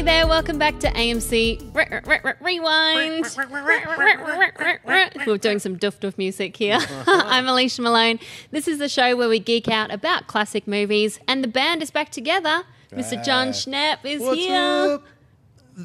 there, welcome back to AMC Rewind. We're doing some doof music here. I'm Alicia Malone. This is the show where we geek out about classic movies, and the band is back together. Mr. John Schnepp is here. Up?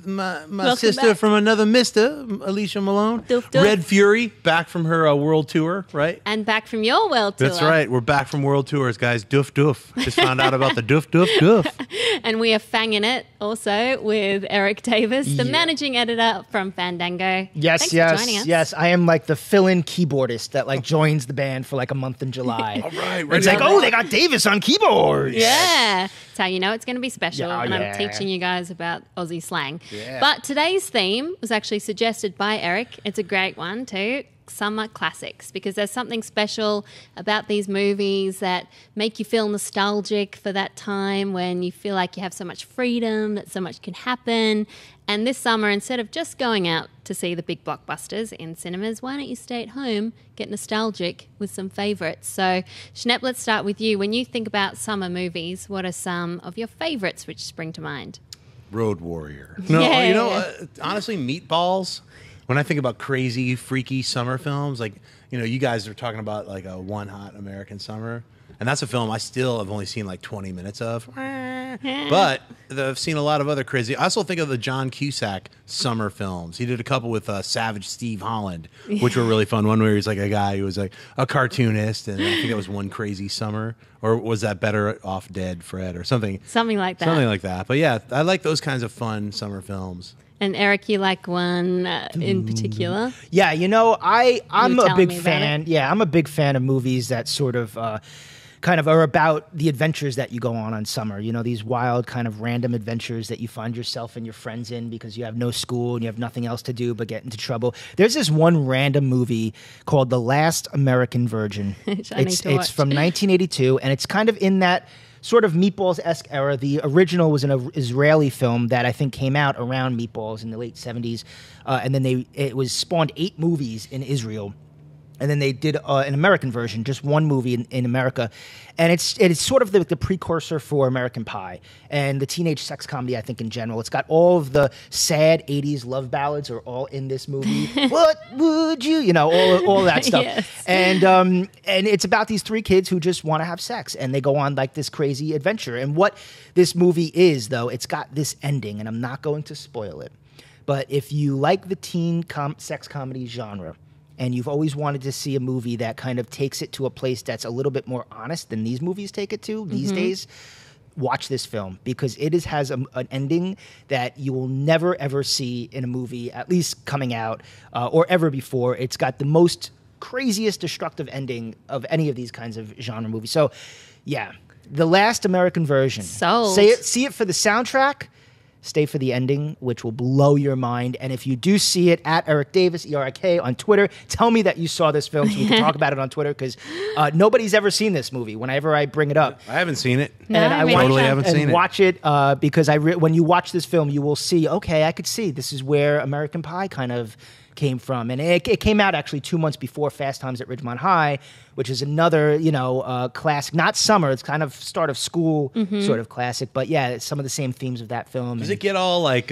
My sister back from another mister, Alicia Malone. Doof, doof. Red Fury, back from her world tour, right? And back from your world tour. That's right. We're back from world tours, guys. Doof, doof. Just found out about the doof, doof, doof. And we are fanging it also with Erik Davis, the managing editor from Fandango. Yes, Thanks for joining us. Yes. I am like the fill-in keyboardist that like joins the band for like a month in July. All right. It's like, oh, they got Davis on keyboards. Yeah. That's how you know it's going to be special. Yeah, and yeah. I'm teaching you guys about Aussie slang. Yeah. But today's theme was actually suggested by Erik. It's a great one too. Summer classics, because there's something special about these movies that make you feel nostalgic for that time when you feel like you have so much freedom, that so much can happen. And this summer, instead of just going out to see the big blockbusters in cinemas, why don't you stay at home, get nostalgic with some favourites? So, Schnepp, let's start with you. When you think about summer movies, what are some of your favourites which spring to mind? Road Warrior. No, Yeah. you know, honestly, Meatballs. When I think about crazy, freaky summer films, like, you know, you guys are talking about like a One Hot American Summer. And that's a film I still have only seen like 20 minutes of. But I've seen a lot of other crazy. I also think of the John Cusack summer films. He did a couple with Savage Steve Holland, which were really fun. One where he's like a guy who was like a cartoonist, and I think it was One Crazy Summer. Or was that Better Off Dead Fred or something? Something like that. Something like that. But yeah, I like those kinds of fun summer films. And Erik, you like one in particular? Yeah, you know, I'm You were a big telling me about fan. it. Yeah, I'm a big fan of movies that sort of kind of are about the adventures that you go on summer. You know, these wild kind of random adventures that you find yourself and your friends in because you have no school and you have nothing else to do but get into trouble. There's this one random movie called The Last American Virgin. Which I need to watch. It's from 1982, and it's kind of in that sort of Meatballs-esque era. The original was an Israeli film that I think came out around Meatballs in the late 70s, and then it was spawned 8 movies in Israel. And then they did an American version, just one movie in America. And it's sort of the precursor for American Pie and the teenage sex comedy, I think, in general. It's got all of the sad 80s love ballads are all in this movie. What would you? You know, all that stuff. Yes. And it's about these 3 kids who just want to have sex. And they go on like this crazy adventure. And what this movie is, though, it's got this ending. And I'm not going to spoil it. But if you like the teen sex comedy genre, and you've always wanted to see a movie that kind of takes it to a place that's a little bit more honest than these movies take it to these days, watch this film, because it has an ending that you will never, ever see in a movie, at least coming out, or ever before. It's got the most craziest destructive ending of any of these kinds of genre movies. So, yeah, The Last American Virgin. Sold. See it for the soundtrack. Stay for the ending, which will blow your mind. And if you do see it, at Erik Davis, E-R-I-K, on Twitter, tell me that you saw this film so we can talk about it on Twitter, because nobody's ever seen this movie whenever I bring it up. I haven't seen it. No, And I me want neither. Totally haven't seen it. watch it because when you watch this film, you will see, okay, I could see this is where American Pie kind of came from. And it came out actually 2 months before Fast Times at Ridgemont High, which is another, classic, not summer, it's kind of start of school sort of classic. But yeah, it's some of the same themes of that film. Does it get all like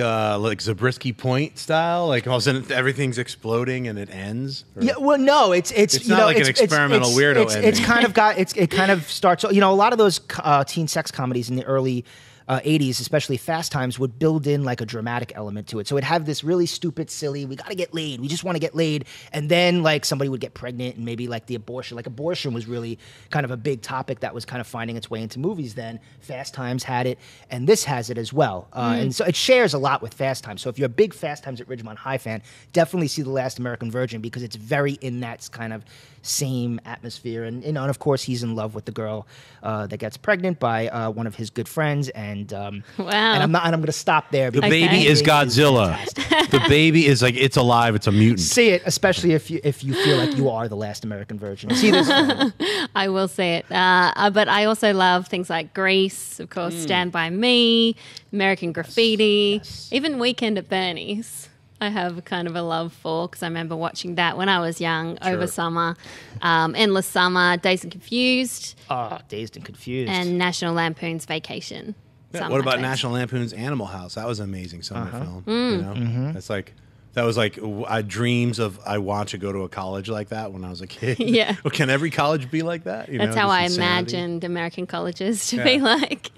Zabriskie Point style? Like all of a sudden everything's exploding and it ends? Or? Yeah, well, no, it's not like an experimental weirdo ending. It's kind of got it kind of starts. A lot of those teen sex comedies in the early 80s, especially Fast Times, would build in like a dramatic element to it. So it'd have this really stupid, silly, we got to get laid. We just want to get laid. And then like somebody would get pregnant and maybe like the abortion. Like abortion was really kind of a big topic that was kind of finding its way into movies then. Fast Times had it, and this has it as well. And so it shares a lot with Fast Times. So if you're a big Fast Times at Ridgemont High fan, definitely see The Last American Virgin, because it's very in that kind of same atmosphere. And of course, he's in love with the girl that gets pregnant by one of his good friends. And Wow. and I'm going to stop there. The because baby is Godzilla. The baby is like, it's alive. It's a mutant. See it, especially if you feel like you are the last American virgin. See this film. I will say it. But I also love things like Grease, of course, Stand By Me, American Graffiti, even Weekend at Bernie's. I have kind of a love for, because I remember watching that when I was young, over summer. Endless Summer, Dazed and Confused, Dazed and Confused. and National Lampoon's Vacation. Yeah, Some of what my about faves. National Lampoon's Animal House? That was an amazing summer film. You know, that's like that was like dreams of I want to go to a college like that when I was a kid. Yeah. Well, can every college be like that? You That's know, how just I insanity? imagined American colleges to be like.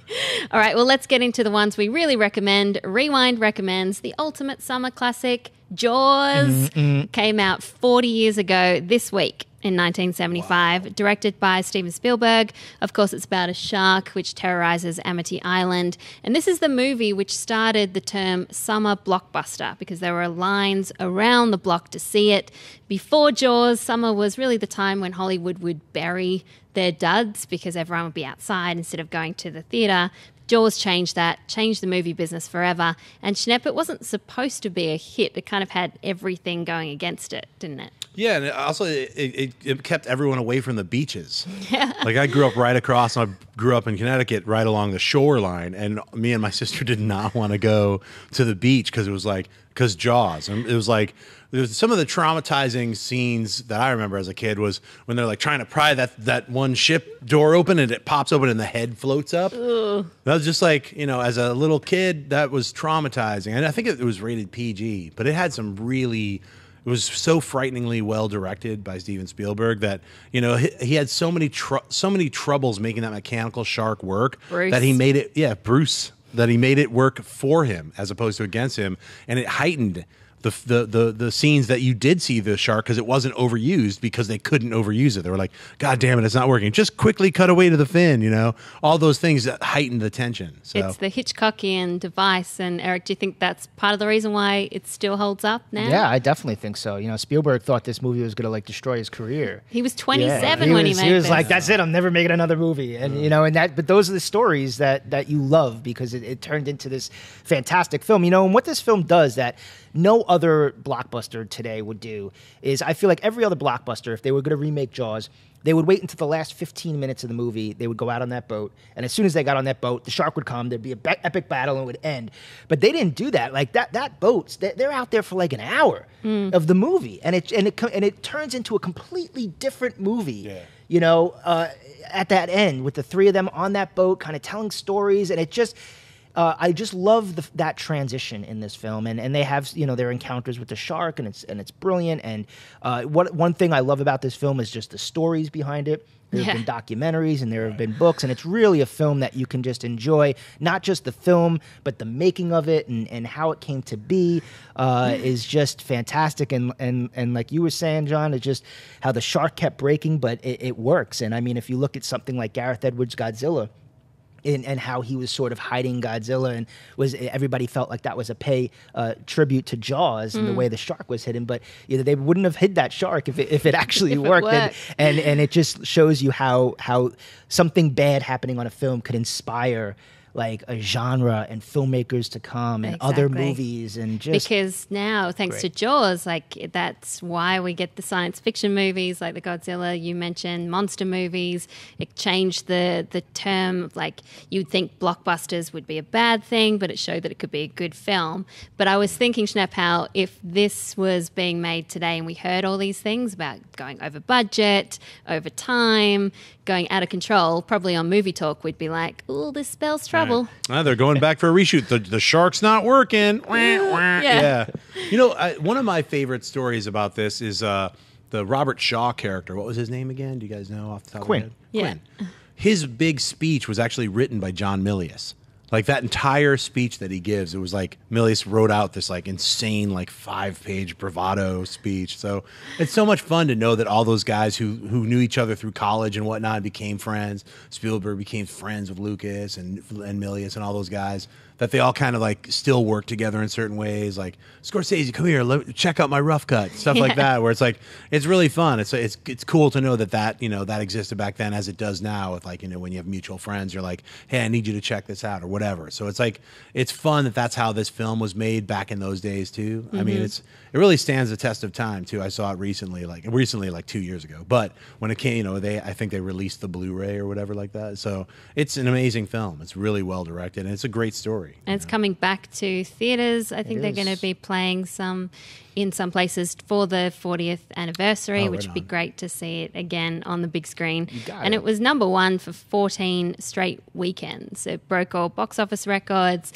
All right, well, let's get into the ones we really recommend. Rewind recommends the ultimate summer classic, Jaws. Came out 40 years ago this week in 1975, directed by Steven Spielberg. Of course, it's about a shark which terrorizes Amity Island. And this is the movie which started the term summer blockbuster because there were lines around the block to see it. Before Jaws, summer was really the time when Hollywood would bury their duds because everyone would be outside instead of going to the theatre. Jaws changed that, changed the movie business forever. And Schnepp, it wasn't supposed to be a hit. It kind of had everything going against it, didn't it? Yeah, and also it kept everyone away from the beaches. Yeah. Like I grew up right across, I grew up in Connecticut right along the shoreline, and me and my sister did not want to go to the beach because Jaws. And it was like, some of the traumatizing scenes that I remember as a kid was when they're like trying to pry that one ship door open and it pops open and the head floats up. Ugh. That was just like, you know, as a little kid, that was traumatizing. And I think it was rated PG, but it had some really... It was so frighteningly well directed by Steven Spielberg that, you know, he had so many troubles making that mechanical shark work that he made it, Bruce, that he made it work for him as opposed to against him, and it heightened the scenes that you did see the shark because it wasn't overused because they couldn't overuse it. They were like, God damn it, it's not working. Just quickly cut away to the fin, you know? All those things that heightened the tension. So. It's the Hitchcockian device. And Eric, do you think that's part of the reason why it still holds up now? Yeah, I definitely think so. You know, Spielberg thought this movie was going to like destroy his career. He was 27 when he made it. He was like, that's it, I'm never making another movie. And, you know, but those are the stories that you love because it turned into this fantastic film. You know, and what this film does that no other blockbuster today would do is I feel like every other blockbuster, if they were going to remake Jaws, they would wait until the last 15 minutes of the movie. They would go out on that boat. And as soon as they got on that boat, the shark would come. There'd be an epic battle and it would end. But they didn't do that. Like that boat, they're out there for like an hour of the movie. And it turns into a completely different movie. Yeah. You know, at that end with the three of them on that boat kind of telling stories. And it just... I just love that transition in this film, and they have, you know, their encounters with the shark, and it's brilliant. And one thing I love about this film is just the stories behind it. There have been documentaries and there have been books, and it's really a film that you can just enjoy. Not just the film, but the making of it and how it came to be is just fantastic. And like you were saying, John, it's just how the shark kept breaking, but it works. And I mean, if you look at something like Gareth Edwards' Godzilla, and how he was sort of hiding Godzilla, and everybody felt like that was a tribute to Jaws and the way the shark was hidden, but they wouldn't have hid that shark if it actually worked. And it just shows you how something bad happening on a film could inspire like a genre and filmmakers to come and other movies and just because now thanks to Jaws, like that's why we get the science fiction movies like the Godzilla you mentioned, monster movies. It changed the term. Like you'd think blockbusters would be a bad thing, but it showed that it could be a good film. But I was thinking, Schnepp, how if this was being made today and we heard all these things about going over budget, over time, going out of control, probably on Movie Talk we'd be like, oh, this spells trouble. They're going back for a reshoot. The shark's not working. Yeah. You know, one of my favorite stories about this is the Robert Shaw character. What was his name again? Do you guys know off the top of your head? Yeah. Quinn. His big speech was actually written by John Milius. Like that entire speech that he gives, it was like Milius wrote out this like insane like 5-page bravado speech. So it's so much fun to know that all those guys who knew each other through college and whatnot became friends. Spielberg became friends with Lucas and Milius and all those guys. That they all kind of like still work together in certain ways. Like Scorsese, come here, check out my rough cut, stuff like that. Where it's like it's really fun. It's cool to know that that existed back then as it does now. With like when you have mutual friends, you're like, hey, I need you to check this out or whatever. So it's like it's fun that's how this film was made back in those days too. I mean, it really stands the test of time too. I saw it recently like 2 years ago. But when it came, I think they released the Blu-ray or whatever like that. So it's an amazing film. It's really well directed and it's a great story. great. And it's coming back to theaters. I think they're is. going to be playing in some places for the 40th anniversary, which would be great to see it again on the big screen. And it was #1 for 14 straight weekends. It broke all box office records.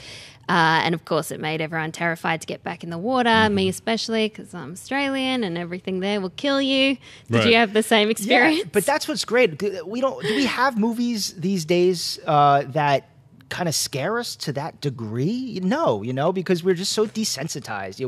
And of course, it made everyone terrified to get back in the water, me especially, because I'm Australian and everything there will kill you. Did you have the same experience? Yeah, but that's what's great. Do we have movies these days that kind of scare us to that degree? No, because we're just so desensitized.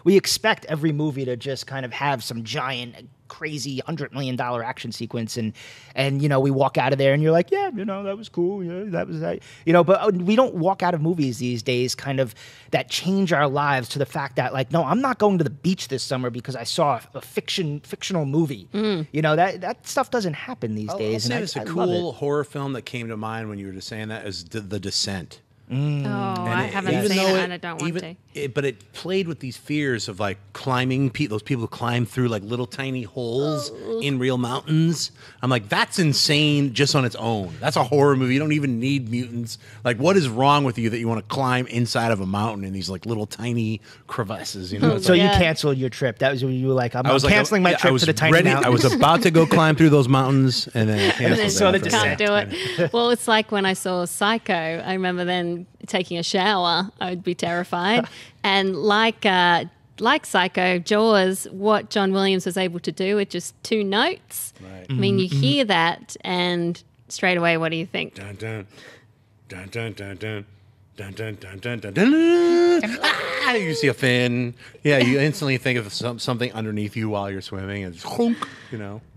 We expect every movie to just kind of have some giant, crazy $100 million action sequence, and we walk out of there and you're like, yeah, that was cool, yeah, that was that, but we don't walk out of movies these days kind of that change our lives to the fact that, like, no, I'm not going to the beach this summer because I saw a fictional movie. That stuff doesn't happen these days. And it's a cool horror film that came to mind when you were just saying that is The Descent. I haven't seen it and I don't want to. But it played with these fears of like climbing, those people who climb through like little tiny holes in real mountains. I'm like, that's insane just on its own. That's a horror movie. You don't even need mutants. Like, what is wrong with you that you want to climb inside of a mountain in these like little tiny crevasses? So you canceled your trip. That was when you were like, I'm canceling my trip to the tiny mountains. I was about to go climb through those mountains and then can't do it. Well, it's like when I saw Psycho. I remember then taking a shower, I would be terrified. And like Psycho, Jaws, what John Williams was able to do with just 2 notes. Right. I mean, you hear that, and straight away, what do you think? Dun dun dun dun dun dun. Dun, dun, dun, dun, dun, dun. Ah, you see a fin. Yeah, you instantly think of something underneath you while you're swimming, and just honk,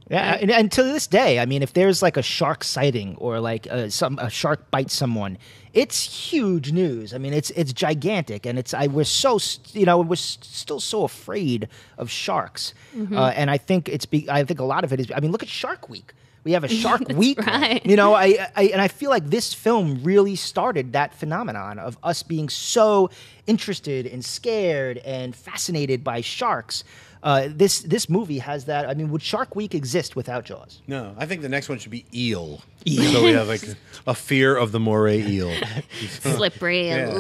Yeah, and to this day, I mean, if there's like a shark sighting or like a shark bites someone, it's huge news. I mean, it's gigantic, and we're still so afraid of sharks, and I think a lot of it is. I mean, look at Shark Week. We have a Shark Week, right. I feel like this film really started that phenomenon of us being so interested and scared and fascinated by sharks. This movie has that. I mean, would Shark Week exist without Jaws? No, I think the next one should be eel. So we have like a fear of the moray eel. Slippery. Yeah.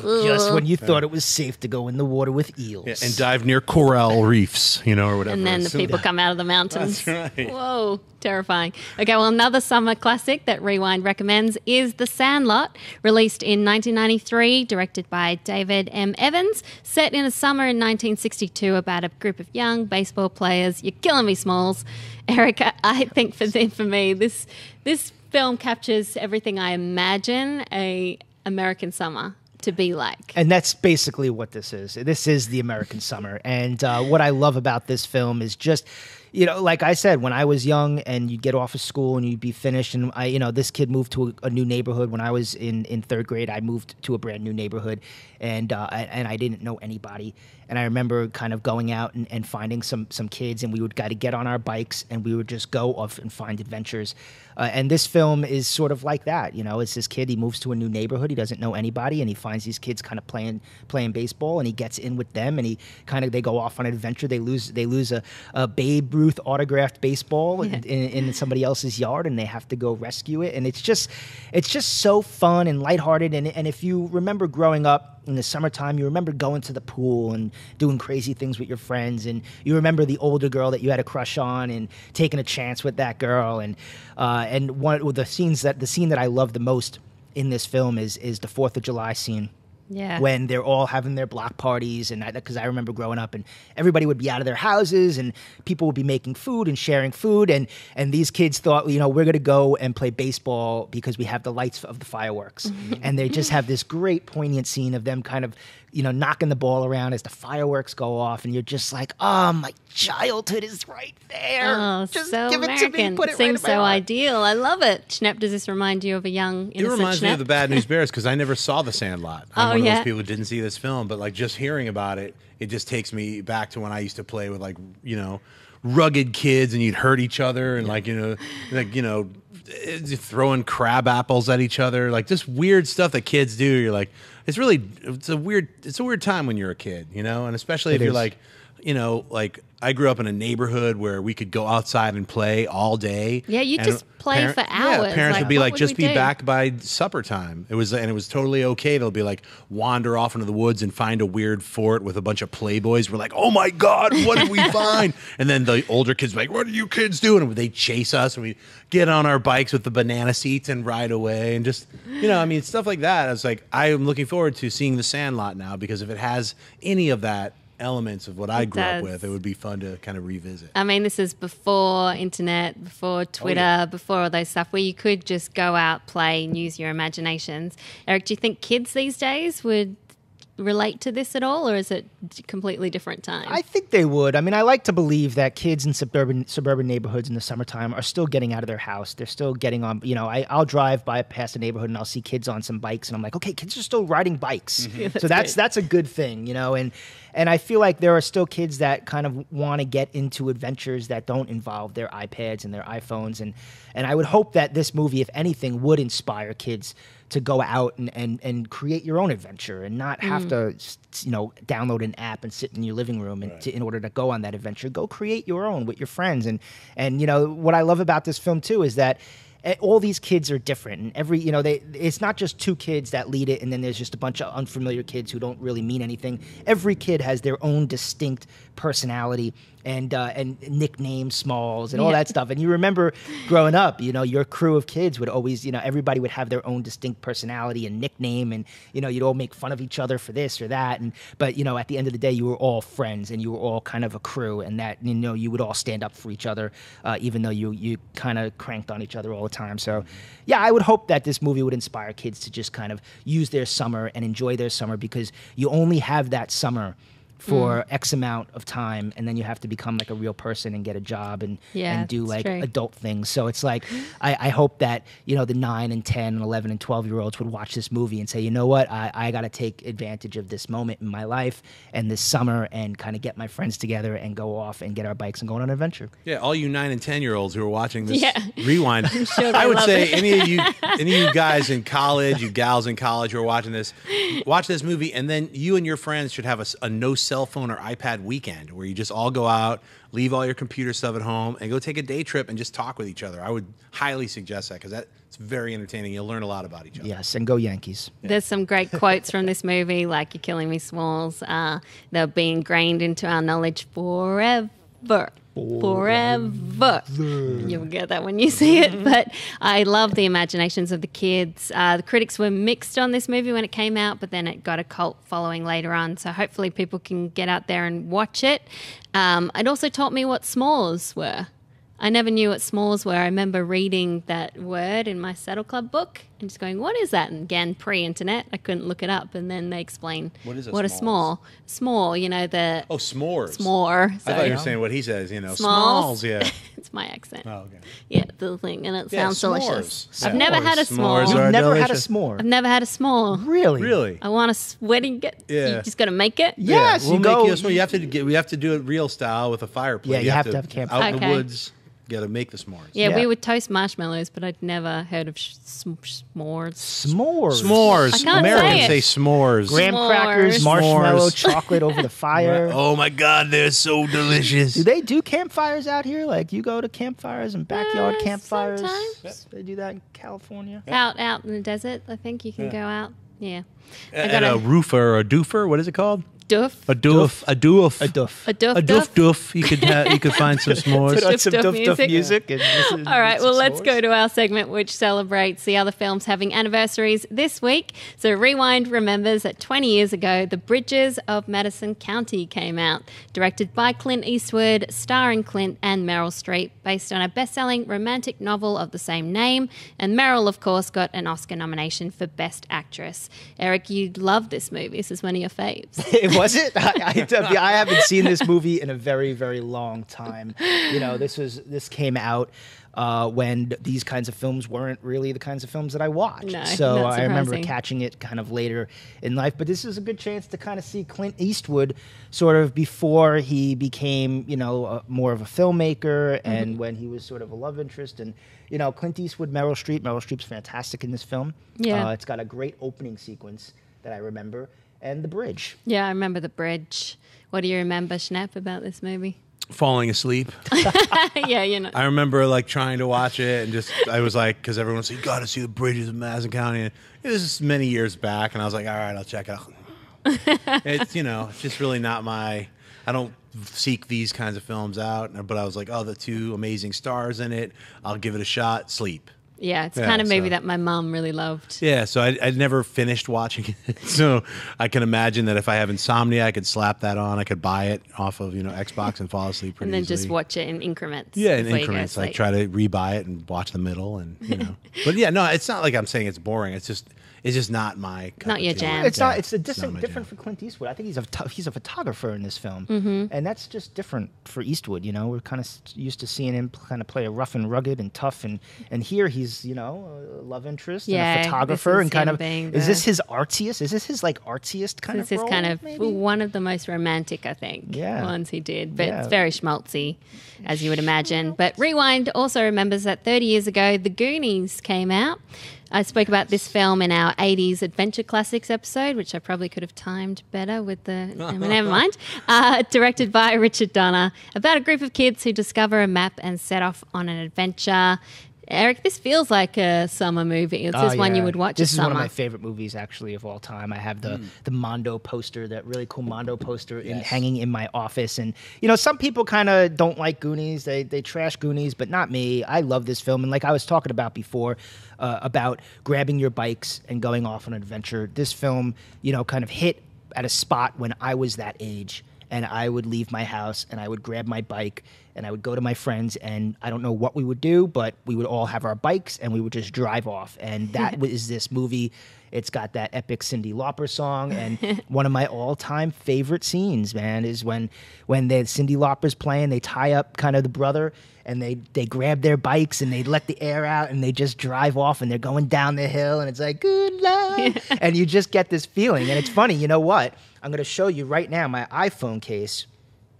Just when you thought it was safe to go in the water with eels. Yeah, and dive near coral reefs, or whatever. And then the people come out of the mountains. That's right. Whoa, terrifying. Okay, well, another summer classic that Rewind recommends is The Sandlot, released in 1993, directed by David M. Evans, set in a summer in 1962 about a group of young baseball players. You're killing me, Smalls. Erik, I think for me, this film captures everything I imagine a American summer to be like. And that's basically what this is. This is the American summer. And what I love about this film is just, like I said, when I was young and you'd get off of school and you'd be finished, and this kid moved to a new neighborhood. When I was in 3rd grade, I moved to a brand new neighborhood, and I didn't know anybody. And I remember kind of going out and finding some kids, and we would get on our bikes and we would just go off and find adventures. And this film is sort of like that. It's this kid, he moves to a new neighborhood, he doesn't know anybody, and he finds these kids kind of playing baseball, and he gets in with them, and they go off on an adventure. They lose a Babe Ruth autographed baseball in somebody else's yard, and they have to go rescue it. And it's just so fun and lighthearted. And if you remember growing up in the summertime, you remember going to the pool and doing crazy things with your friends, and you remember the older girl that you had a crush on and taking a chance with that girl. And one of the scene that I love the most in this film is the 4th of July scene. Yeah. When they're all having their block parties, and because I remember growing up, and everybody would be out of their houses, and people would be making food and sharing food, and these kids thought, we're going to go and play baseball because we have the lights of the fireworks, and they just have this great poignant scene of them kind of knocking the ball around as the fireworks go off, and you're just like, oh, my childhood is right there. Oh, just so give American. it to me. Put it Seems right in so my heart. ideal. I love it. Schnepp, does this remind you of a young innocent It reminds me Schnepp? of the Bad News Bears because I never saw The Sandlot. I'm one of those people who didn't see this film, but like just hearing about it, it just takes me back to when I used to play with rugged kids, and you'd hurt each other, and throwing crab apples at each other, like just weird stuff that kids do. You're like, it's a weird time when you're a kid, and especially if you're like, you know, like I grew up in a neighborhood where we could go outside and play all day. Yeah, you And just play for hours. Yeah, parents Like, would be what like, would just we be do? back by supper time. It was totally okay. They'll be like, wander off into the woods and find a weird fort with a bunch of playboys. We're like, oh my God, what did we find? And then the older kids were like, what are you kids doing? And they chase us and we get on our bikes with the banana seats and ride away. And just, you know, I mean, stuff like that. I was like, I am looking forward to seeing The Sandlot now, because if it has any of that elements of what I grew up with, it would be fun to kind of revisit. I mean, this is before internet, before Twitter, before all those stuff, where you could just go out, play, and use your imaginations. Eric, do you think kids these days would relate to this at all, or is it a completely different time? I think they would. I mean, I like to believe that kids in suburban neighborhoods in the summertime are still getting out of their house. They're still getting on, you know, I'll drive past a neighborhood and I'll see kids on some bikes and I'm like, okay, kids are still riding bikes. Yeah, so that's a good thing, you know, and I feel like there are still kids that kind of want to get into adventures that don't involve their iPads and their iPhones. And I would hope that this movie, if anything, would inspire kids to go out and create your own adventure and not have to, you know, download an app and sit in your living room and in order to go on that adventure. Go create your own with your friends. And you know, what I love about this film too is that all these kids are different, and it's not just two kids that lead it and then there's just a bunch of unfamiliar kids who don't really mean anything. Every kid has their own distinct personality and nicknames, Smalls, and all that stuff. And you remember growing up, you know, your crew of kids would always, you know, everybody would have their own distinct personality and nickname, and you know, you'd all make fun of each other for this or that. But you know, at the end of the day, you were all friends and you were all kind of a crew, and that, you know, you would all stand up for each other, even though you kind of cranked on each other all the time. So yeah, I would hope that this movie would inspire kids to just kind of use their summer and enjoy their summer, because you only have that summer for X amount of time, and then you have to become like a real person and get a job and do like adult things. So it's like, I hope that, you know, the 9 and 10 and 11 and 12-year-olds would watch this movie and say, you know what, I got to take advantage of this moment in my life and this summer and kind of get my friends together and go off and get our bikes and go on an adventure. Yeah, all you 9 and 10-year-olds who are watching this rewind, sure I would say it. any of you guys in college, you gals in college who are watching this, watch this movie, and then you and your friends should have a no cell phone or iPad weekend where you just all go out, leave all your computer stuff at home, and go take a day trip and just talk with each other. I would highly suggest that, because that's very entertaining. You'll learn a lot about each other. Yes, and go Yankees. There's some great quotes from this movie, like "You're killing me, Smalls." They'll be ingrained into our knowledge forever. Forever. You'll get that when you see it. But I love the imaginations of the kids. The critics were mixed on this movie when it came out, but then it got a cult following later on. So hopefully people can get out there and watch it. It also taught me what s'mores were. I never knew what s'mores were. I remember reading that word in my Saddle Club book and just going, what is that? And again, pre-internet, I couldn't look it up. And then they explain what is a s'more. S'more, you know, the... Oh, s'mores. S'more. I thought you were saying what he says, you know. Smalls. Smalls, yeah. It's my accent. Oh, okay. Yeah, the thing. And it sounds delicious. s'mores. I've never had a S'mores s'more. are You've never delicious. had a s'more. I've never had a s'more. Really? Really? I want a wedding get. Yeah. You just got to make it. Yes, we'll you make go. you a s'more. We have to do it real style with a fireplace. Yeah, you have to have a campfire. Out in the Okay. woods, got to make the s'mores. Yeah, Yeah. we would toast marshmallows, but I'd never heard of s'mores. S'mores. S'mores. I can't Americans say say s'mores. Graham S'mores. crackers, marshmallow, S'mores. chocolate over the fire. Oh my God, they're so delicious. Do they do campfires out here? Like, you go to campfires and backyard campfires? sometimes. They do that in California? Out in the desert, I think you can go out. Yeah. And a roofer or a doofer, what is it called? Duff. A doof. A doof. A doof. A duff. A doof doof. You could find some s'mores. Put on Duff, some duff doof doof music. music. And listen- All right, eat well, some let's s'mores. go to our segment which celebrates the other films having anniversaries this week. So Rewind remembers that 20 years ago, The Bridges of Madison County came out, directed by Clint Eastwood, starring Clint and Meryl Streep, based on a best-selling romantic novel of the same name. And Meryl, of course, got an Oscar nomination for Best Actress. Eric, you love this movie. This is one of your faves. Was it? I haven't seen this movie in a very, very long time. You know, this came out when these kinds of films weren't really the kinds of films that I watched. No, so not I remember surprising. catching it kind of later in life. But this is a good chance to kind of see Clint Eastwood sort of before he became, you know, more of a filmmaker and when he was sort of a love interest. And, you know, Clint Eastwood, Meryl Streep. Meryl Streep's fantastic in this film. Yeah. It's got a great opening sequence that I remember. And the bridge. Yeah, I remember the bridge. What do you remember, Schnepp, about this movie? Falling asleep. Yeah, you know. I remember like trying to watch it and I was like, because everyone said, you got to see the bridges of Madison County. And it was many years back, and I was like, all right, I'll check it out. It's, it's just really not I don't seek these kinds of films out, but I was like, oh, the two amazing stars in it. I'll give it a shot. Sleep. Yeah, it's kind of movie that my mom really loved. Yeah, so I'd never finished watching it. So I can imagine that if I have insomnia, I could slap that on. I could buy it off of Xbox and fall asleep pretty and then easily. Just watch it in increments. Yeah, in increments. Like try to rebuy it and watch the middle, and But yeah, no, it's not like I'm saying it's boring. It's just not my cup not of your tea. jam. It's not. It's not different for Clint Eastwood. I think he's a photographer in this film, and that's just different for Eastwood. We're kind of used to seeing him kind of play a rough and rugged and tough, and here he's a love interest and a photographer, and kind of is this his artsiest? Is this his artsiest kind of role? This is kind of maybe? one of the most romantic, I think, ones he did. But it's very schmaltzy, as you would imagine. But Rewind also remembers that 30 years ago, The Goonies came out. I spoke about this film in our 80s Adventure Classics episode, which I probably could have timed better with the... never mind. Directed by Richard Donner, about a group of kids who discover a map and set off on an adventure. Eric, this feels like a summer movie. It's just one you would watch This in is one summer. of my favorite movies, actually, of all time. I have the Mondo poster, that really cool Mondo poster hanging in my office. And, some people kind of don't like Goonies. They trash Goonies, but not me. I love this film. And like I was talking about before, about grabbing your bikes and going off on an adventure, this film, kind of hit at a spot when I was that age. And I would leave my house and I would grab my bike and I would go to my friends, and I don't know what we would do, but we would all have our bikes and we would just drive off. And that is this movie. It's got that epic Cyndi Lauper song, and one of my all-time favorite scenes, man, is when the Cyndi Lauper's playing, they tie up kind of the brother, and they grab their bikes and they let the air out and they just drive off, and they're going down the hill, and it's like, good luck. And you just get this feeling. And it's funny, you know what? I'm going to show you right now. My iPhone case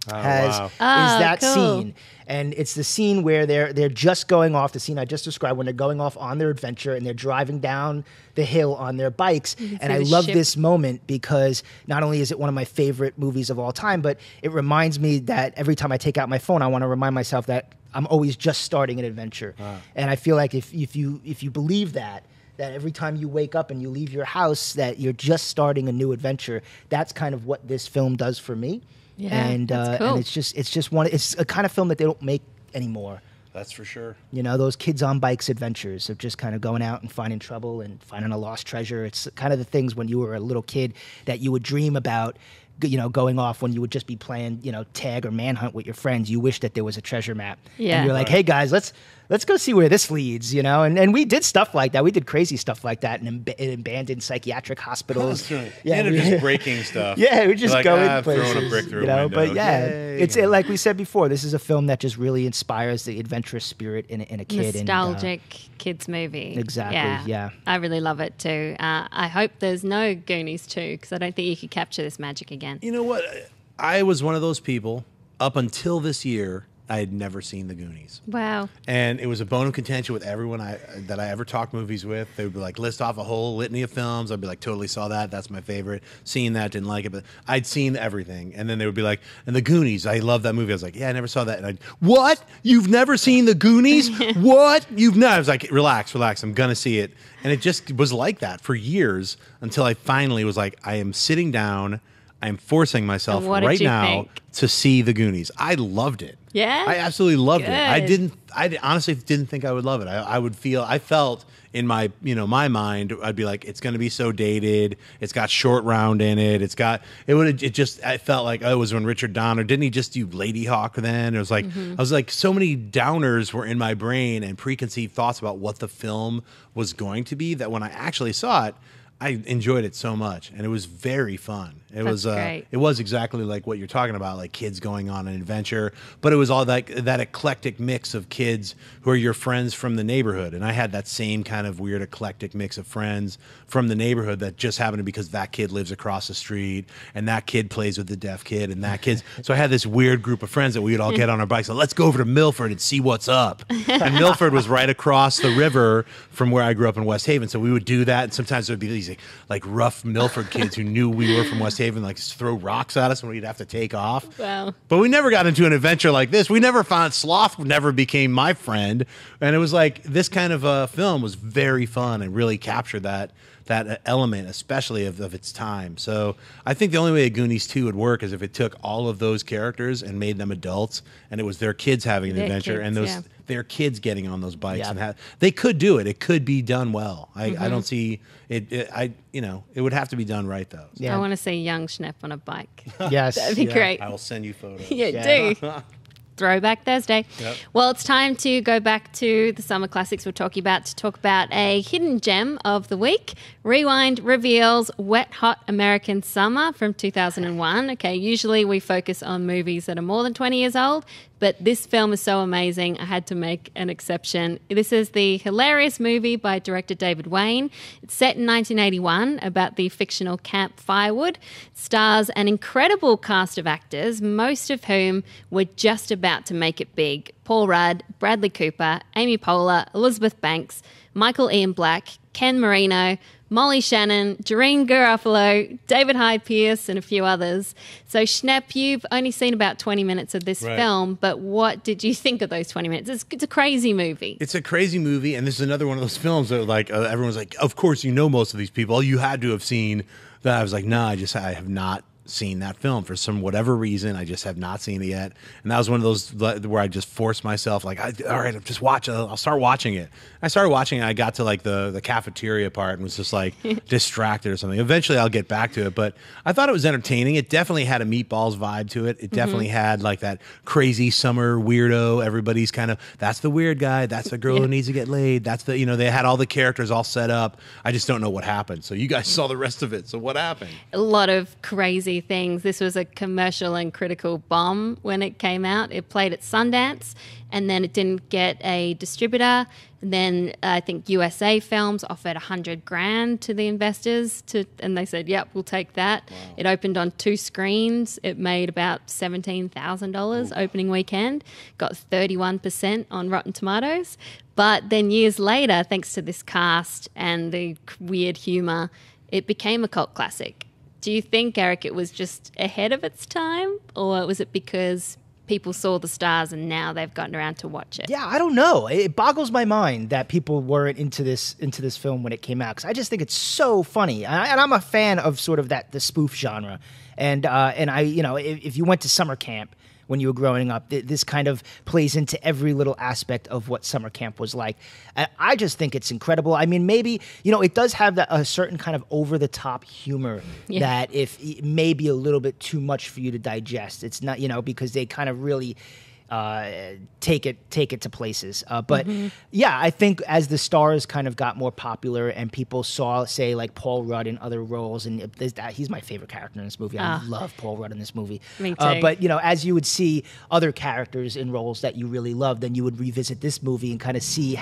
is that cool. scene. And it's the scene where they're just going off, the scene I just described, when they're going off on their adventure and they're driving down the hill on their bikes. And I love this moment because not only is it one of my favorite movies of all time, but it reminds me that every time I take out my phone, I want to remind myself that I'm always just starting an adventure. And I feel like if you believe that every time you wake up and you leave your house, that you're just starting a new adventure, that's kind of what this film does for me. Yeah, and that's cool. and it's a kind of film that they don't make anymore. That's for sure. Those kids on bikes adventures of just kind of going out and finding trouble and finding a lost treasure. It's kind of the things when you were a little kid that you would dream about, going off when you would just be playing, tag or manhunt with your friends. You wish that there was a treasure map. Yeah. And you're like, hey guys, let's go see where this leads, and we did stuff like that. We did crazy stuff like that in abandoned psychiatric hospitals. Yeah, and just breaking stuff. Yeah, we just go in places, throwing a brick through a window. But yeah, Yay. it's like we said before. This is a film that just really inspires the adventurous spirit in a kid. Nostalgic kids movie. Exactly. Yeah. I really love it too. I hope there's no Goonies 2 because I don't think you could capture this magic again. You know what? I was one of those people up until this year. I had never seen the Goonies. Wow. And it was a bone of contention with everyone that I ever talked movies with. They would be like, list off a whole litany of films. I'd be like, totally saw that. That's my favorite. Seen that, didn't like it. But I'd seen everything. And then they would be like, and the Goonies, I love that movie. I was like, yeah, I never saw that. And what? You've never seen the Goonies? What? You've never? I was like, relax. I'm going to see it. And it just was like that for years until I finally was like, I am sitting down. I'm forcing myself right now to see the Goonies. I loved it. Yeah? I absolutely loved Good. it. I honestly didn't think I would love it. I felt in my, my mind, I'd be like, it's going to be so dated. It's got Short Round in it. I felt like, it was when Richard Donner, didn't he just do Lady Hawk then? It was like, I was like, so many downers were in my brain and preconceived thoughts about what the film was going to be that when I actually saw it, I enjoyed it so much, and it was very fun. It was exactly like what you're talking about, like kids going on an adventure, but it was all that eclectic mix of kids who are your friends from the neighborhood. And I had that same kind of weird eclectic mix of friends from the neighborhood that just happened to because that kid lives across the street and that kid plays with the deaf kid and that kid's. So I had this weird group of friends that we would all get on our bikes. So let's go over to Milford and see what's up. And Milford was right across the river from where I grew up in West Haven. So we would do that. And sometimes there would be these like rough Milford kids who knew we were from West Haven. videotape and like throw rocks at us, and we'd have to take off. Wow. But we never got into an adventure like this. We never found Sloth. Never became my friend, and it was like this kind of film was very fun and really captured that element, especially of its time. So I think the only way a Goonies 2 would work is if it took all of those characters and made them adults, and it was their kids having an adventure, and their kids getting on those bikes, and they could do it. It could be done well. I don't see it. It would have to be done right though. I want to see young Schnepp on a bike. Yes, that'd be great. I will send you photos. Do. Throwback Thursday. Yep. Well, it's time to go back to the summer classics we're talking about to talk about a hidden gem of the week. Rewind reveals Wet Hot American Summer from 2001. Okay, usually we focus on movies that are more than 20 years old, but this film is so amazing, I had to make an exception. This is the hilarious movie by director David Wayne. It's set in 1981 about the fictional Camp Firewood. It stars an incredible cast of actors, most of whom were just about to make it big. Paul Rudd, Bradley Cooper, Amy Poehler, Elizabeth Banks, Michael Ian Black, Ken Marino, Molly Shannon, Jareen Garofalo, David Hyde Pierce, and a few others. So, Schnepp, you've only seen about 20 minutes of this film, but what did you think of those 20 minutes? It's a crazy movie. It's a crazy movie, and this is another one of those films that like everyone's like, of course you know most of these people. You had to have seen that. I was like, no, I have not seen that film for some whatever reason. I just have not seen it yet, and that was one of those where I just forced myself, like, all right, just watch it. I'll start watching it. I started watching it. I got to like the cafeteria part and was just like distracted or something. Eventually, I'll get back to it, but I thought it was entertaining. It definitely had a Meatballs vibe to it. It definitely had like that crazy summer weirdo. Everybody's kind of, that's the weird guy. That's the girl who needs to get laid. That's the, they had all the characters all set up. I just don't know what happened. So you guys saw the rest of it. So what happened? A lot of crazy things. This was a commercial and critical bomb when it came out. It played at Sundance, and then it didn't get a distributor. And then I think USA Films offered $100,000 to the investors, and they said, "Yep, we'll take that." Wow. It opened on 2 screens. It made about $17,000 opening weekend. Got 31% on Rotten Tomatoes. But then years later, thanks to this cast and the weird humor, it became a cult classic. Do you think, Erik, it was just ahead of its time, or was it because people saw the stars and now they've gotten around to watch it? Yeah, I don't know. It boggles my mind that people weren't into this film when it came out, because I just think it's so funny, and I'm a fan of sort of the spoof genre. And I, if you went to summer camp when you were growing up, this kind of plays into every little aspect of what summer camp was like. And I just think it's incredible. I mean, maybe, it does have a certain kind of over-the-top humor that if it may be a little bit too much for you to digest. It's not, because they kind of really take it to places. But yeah, I think as the stars kind of got more popular and people saw, say, like Paul Rudd in other roles, and he's my favorite character in this movie. I love Paul Rudd in this movie. Me too. But as you would see other characters in roles that you really love, then you would revisit this movie and kind of see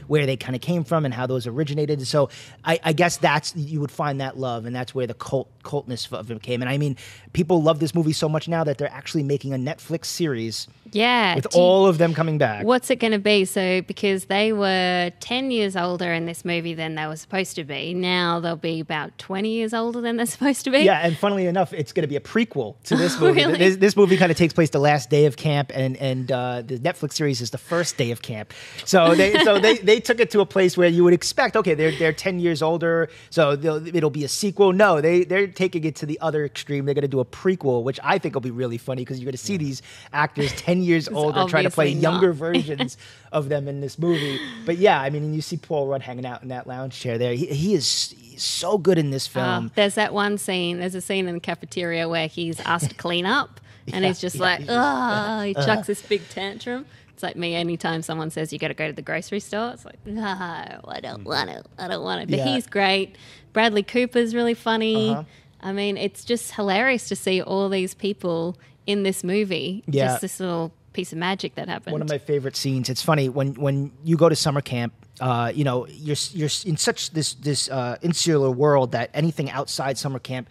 where they kind of came from and how those originated. So I guess you would find that love, and that's where the cultness of it came. And I mean, people love this movie so much now that they're actually making a Netflix series. Yeah. With all of them coming back. What's it going to be? So, because they were 10 years older in this movie than they were supposed to be, now they'll be about 20 years older than they're supposed to be. Yeah, and funnily enough, it's going to be a prequel to this movie. Really? This movie kind of takes place the last day of camp, and the Netflix series is the first day of camp. So they took it to a place where you would expect, okay, they're 10 years older, so it'll be a sequel. No, they're taking it to the other extreme. They're going to do a prequel, which I think will be really funny, because you're going to see these actors 10 years older trying to play younger versions of them in this movie. But yeah, I mean, and you see Paul Rudd hanging out in that lounge chair there. He's so good in this film. There's a scene in the cafeteria where he's asked to clean up, and he's just he chucks this big tantrum. It's like me, anytime someone says you got to go to the grocery store, it's like, no, I don't want to. But he's great. Bradley Cooper's really funny. I mean, it's just hilarious to see all these people in this movie. Yeah. Just this little piece of magic that happened. One of my favorite scenes. It's funny when you go to summer camp. You're in such this insular world that anything outside summer camp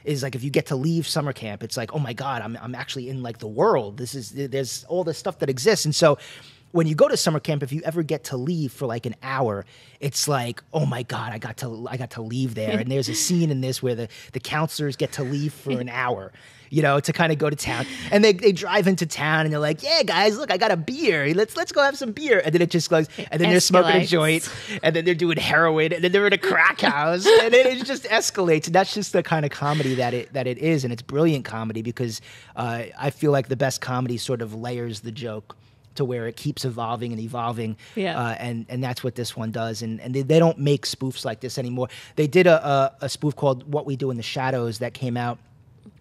is like, if you get to leave summer camp, it's like, oh my God, I'm actually in like the world. There's all this stuff that exists. And so when you go to summer camp, if you ever get to leave for like an hour, it's like, oh my God, I got to leave there. And there's a scene in this where the counselors get to leave for an hour, you know, to kind of go to town. And they drive into town and they're like, yeah, guys, look, I got a beer. Let's go have some beer. And then it just goes, and then they're smoking a joint, and then they're doing heroin, and then they're in a crack house, and then it just escalates. And that's just the kind of comedy that it is. And it's brilliant comedy because I feel like the best comedy sort of layers the joke to where it keeps evolving and evolving. And that's what this one does. And they don't make spoofs like this anymore. They did a spoof called What We Do in the Shadows that came out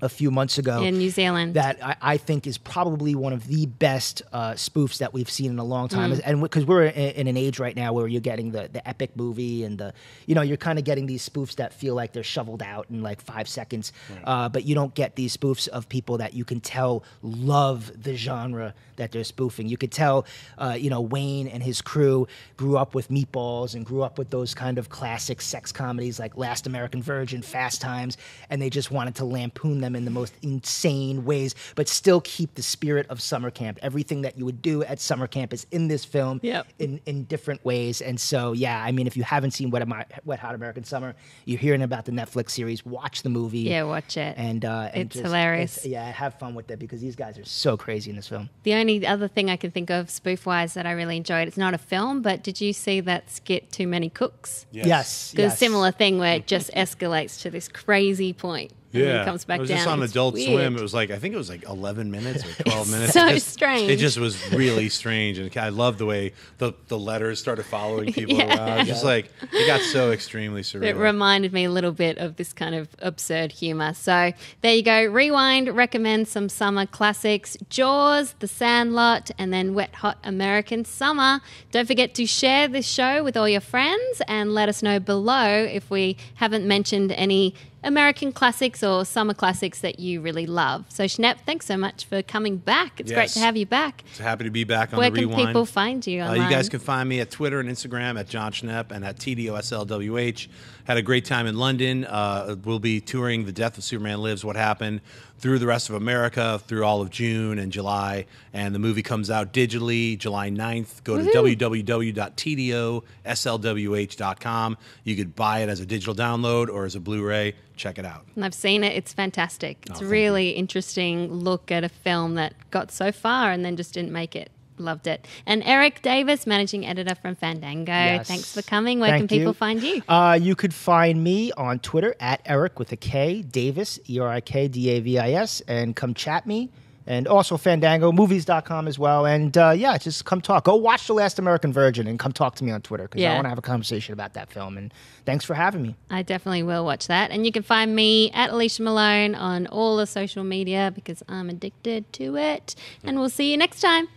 a few months ago in New Zealand that I think is probably one of the best spoofs that we've seen in a long time. And because we're in an age right now where you're getting the epic movie and you're kind of getting these spoofs that feel like they're shoveled out in like 5 seconds. But you don't get these spoofs of people that you can tell love the genre that they're spoofing. You could tell, Wayne and his crew grew up with Meatballs and grew up with those kind of classic sex comedies like Last American Virgin, Fast Times, and they just wanted to lampoon them in the most insane ways, but still keep the spirit of summer camp. Everything that you would do at summer camp is in this film in different ways. And so, yeah, I mean, if you haven't seen Wet Hot American Summer, you're hearing about the Netflix series, watch the movie. Yeah, watch it. And it's hilarious. Have fun with it because these guys are so crazy in this film. The only other thing I can think of spoof-wise that I really enjoyed, it's not a film, but did you see that skit Too Many Cooks? Yes. There's a similar thing where it just escalates to this crazy point. And then it comes back it was down. just on It's Adult weird. Swim. It was like, I think it was like 11 minutes or 12 minutes. So strange. It just was really strange. And I love the way the letters started following people around. Just like, it got so extremely surreal. It reminded me a little bit of this kind of absurd humor. So there you go. Rewind recommends some summer classics. Jaws, The Sandlot, and then Wet Hot American Summer. Don't forget to share this show with all your friends and let us know below if we haven't mentioned any American classics or summer classics that you really love. So Schnepp, thanks so much for coming back. It's great to have you back. It's happy to be back on Where the Rewind. can people find you online? You guys can find me at Twitter and Instagram at John Schnepp and at TDOSLWH. Had a great time in London. We'll be touring The Death of Superman Lives, What Happened, through the rest of America, through all of June and July. And the movie comes out digitally July 9th. Go to www.tdoslwh.com. You could buy it as a digital download or as a Blu-ray. Check it out. And I've seen it. It's fantastic. It's a really interesting look at a film that got so far and then just didn't make it. Loved it. And Erik Davis, managing editor from Fandango. Yes. Thanks for coming. Where can people find you? You could find me on Twitter at Erik with a K, Davis, ERIKDAVIS, and come chat me. And also Fandango, movies.com as well. And just come talk. Go watch The Last American Virgin and come talk to me on Twitter because I want to have a conversation about that film. And thanks for having me. I definitely will watch that. And you can find me at Alicia Malone on all the social media because I'm addicted to it. And we'll see you next time.